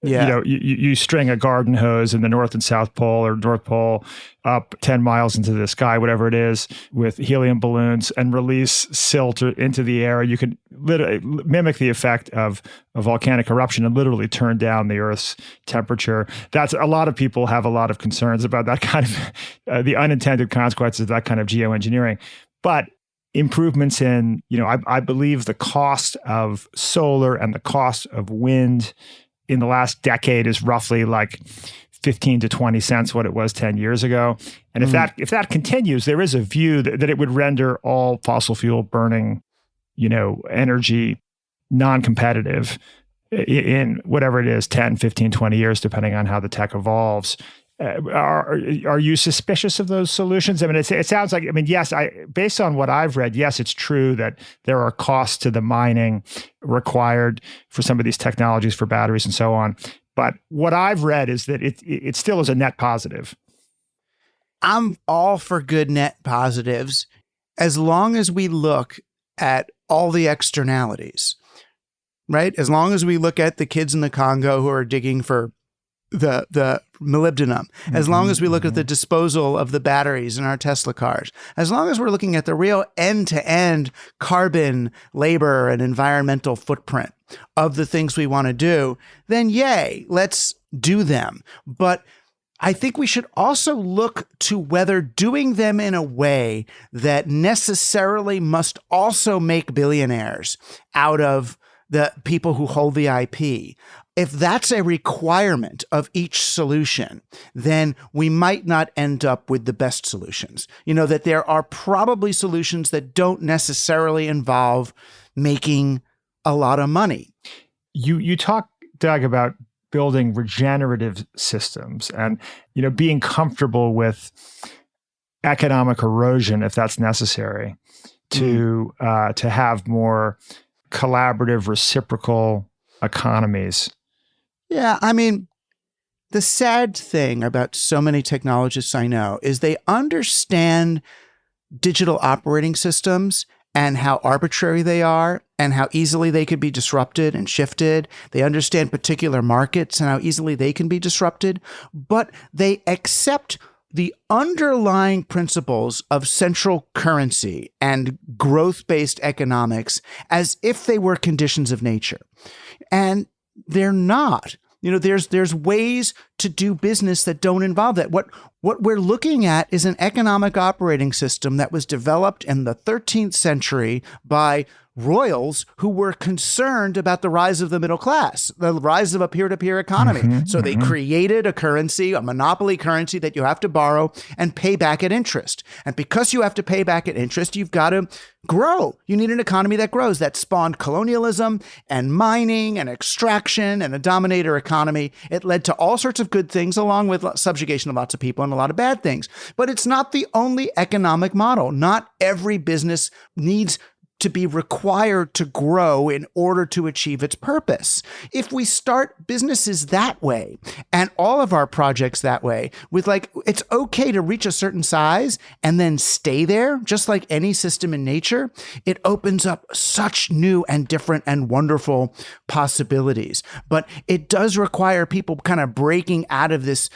You string a garden hose in the North and South Pole or North Pole up 10 miles into the sky, whatever it is, with helium balloons and release silt into the air. You could literally mimic the effect of a volcanic eruption and literally turn down the Earth's temperature. That's a lot of people have a lot of concerns about that kind of the unintended consequences of that kind of geoengineering. But improvements in, I believe the cost of solar and the cost of wind in the last decade is roughly like 15 to 20 cents what it was 10 years ago. And if that continues, there is a view that it would render all fossil fuel burning, energy non-competitive in whatever it is, 10, 15, 20 years, depending on how the tech evolves. Are you suspicious of those solutions? I mean, it sounds like, yes, based on what I've read, yes, it's true that there are costs to the mining required for some of these technologies for batteries and so on. But what I've read is that it still is a net positive. I'm all for good net positives as long as we look at all the externalities, right? As long as we look at the kids in the Congo who are digging for the molybdenum, as long as we look at the disposal of the batteries in our Tesla cars, as long as we're looking at the real end-to-end carbon, labor, and environmental footprint of the things we want to do, then yay, let's do them. But I think we should also look to whether doing them in a way that necessarily must also make billionaires out of the people who hold the IP. If that's a requirement of each solution, then we might not end up with the best solutions. That there are probably solutions that don't necessarily involve making a lot of money. You talk, Doug, about building regenerative systems and, being comfortable with economic erosion if that's necessary to have more collaborative, reciprocal economies. Yeah, the sad thing about so many technologists I know is they understand digital operating systems and how arbitrary they are and how easily they could be disrupted and shifted. They understand particular markets and how easily they can be disrupted, but they accept the underlying principles of central currency and growth-based economics as if they were conditions of nature. And they're not. There's ways to do business that don't involve that. What What we're looking at is an economic operating system that was developed in the 13th century by royals who were concerned about the rise of the middle class, the rise of a peer-to-peer economy. So they created a currency, a monopoly currency that you have to borrow and pay back at interest. And because you have to pay back at interest, you've got to grow. You need an economy that grows. That spawned colonialism and mining and extraction and a dominator economy. It led to all sorts of good things along with subjugation of lots of people and a lot of bad things. But it's not the only economic model. Not every business needs to be required to grow in order to achieve its purpose. If we start businesses that way and all of our projects that way, with it's okay to reach a certain size and then stay there, just like any system in nature, it opens up such new and different and wonderful possibilities. But it does require people kind of breaking out of this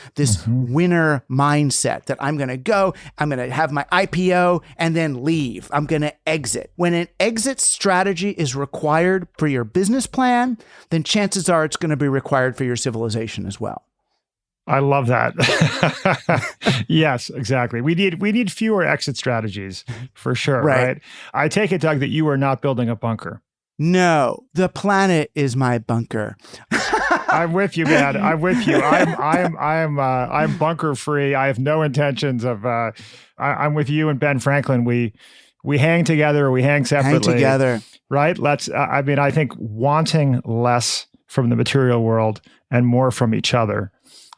winner mindset that I'm going to have my IPO and then leave. I'm going to exit. When an exit strategy is required for your business plan, then chances are it's going to be required for your civilization as well. I love that. Yes, exactly. We need fewer exit strategies for sure, right? I take it, Doug, that you are not building a bunker. No, the planet is my bunker. I'm with you, man. I'm with you. I'm bunker free. I have no intentions of. I'm with you and Ben Franklin. We hang together. We hang separately. Hang together, right? I think wanting less from the material world and more from each other,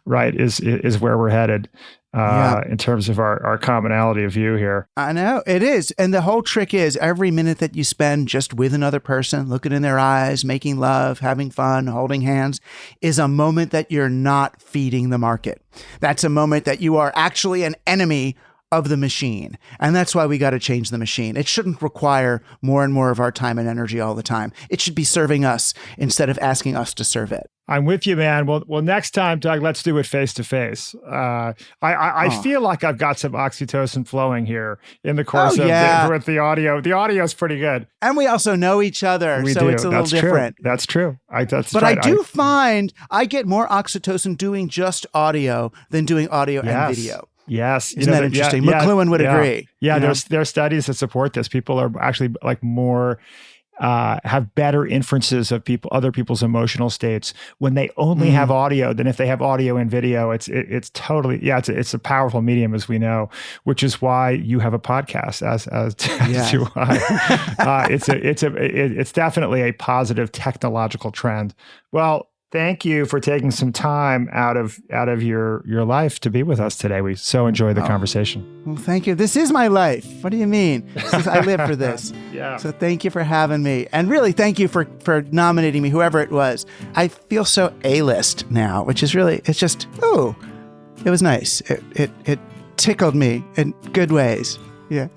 right, is where we're headed. In terms of our commonality of view here. I know, it is. And the whole trick is every minute that you spend just with another person, looking in their eyes, making love, having fun, holding hands, is a moment that you're not feeding the market. That's a moment that you are actually an enemy of the machine. And that's why we got to change the machine. It shouldn't require more and more of our time and energy all the time. It should be serving us instead of asking us to serve it. I'm with you, man. Well, next time, Doug, let's do it face to face. I feel like I've got some oxytocin flowing here in the course of with the audio. The audio is pretty good, and we also know each other, it's a little different. That's true. I do find I get more oxytocin doing just audio than doing audio and video. Yes. Isn't that interesting? McLuhan would agree. Yeah, there are studies that support this. People are actually more have better inferences of other people's emotional states when they only have audio than if they have audio and video. It's totally, it's a powerful medium, as we know, which is why you have a podcast as do I. It's definitely a positive technological trend. Well, thank you for taking some time out of your life to be with us today. We so enjoyed the conversation. Well, thank you. This is my life. What do you mean? I live for this. Yeah. So thank you for having me. And really, thank you for nominating me, whoever it was. I feel so A-list now, which is really, it's just, it was nice. It tickled me in good ways. Yeah.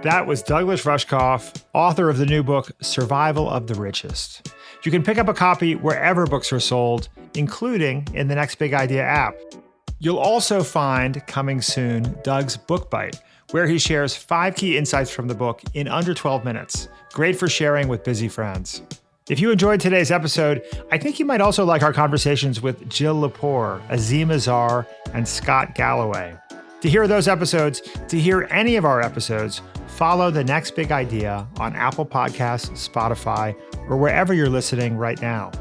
That was Douglas Rushkoff, author of the new book, Survival of the Richest. You can pick up a copy wherever books are sold, including in the Next Big Idea app. You'll also find, coming soon, Doug's Book Bite, where he shares 5 key insights from the book in under 12 minutes. Great for sharing with busy friends. If you enjoyed today's episode, I think you might also like our conversations with Jill Lepore, Azim Azhar, and Scott Galloway. To hear those episodes, to hear any of our episodes, follow The Next Big Idea on Apple Podcasts, Spotify, or wherever you're listening right now.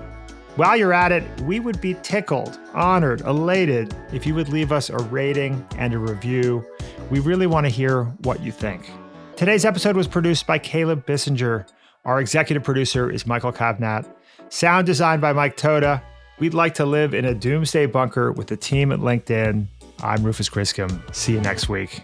While you're at it, we would be tickled, honored, elated if you would leave us a rating and a review. We really want to hear what you think. Today's episode was produced by Caleb Bissinger. Our executive producer is Michael Kavnat. Sound designed by Mike Toda. We'd like to live in a doomsday bunker with the team at LinkedIn. I'm Rufus Griscom. See you next week.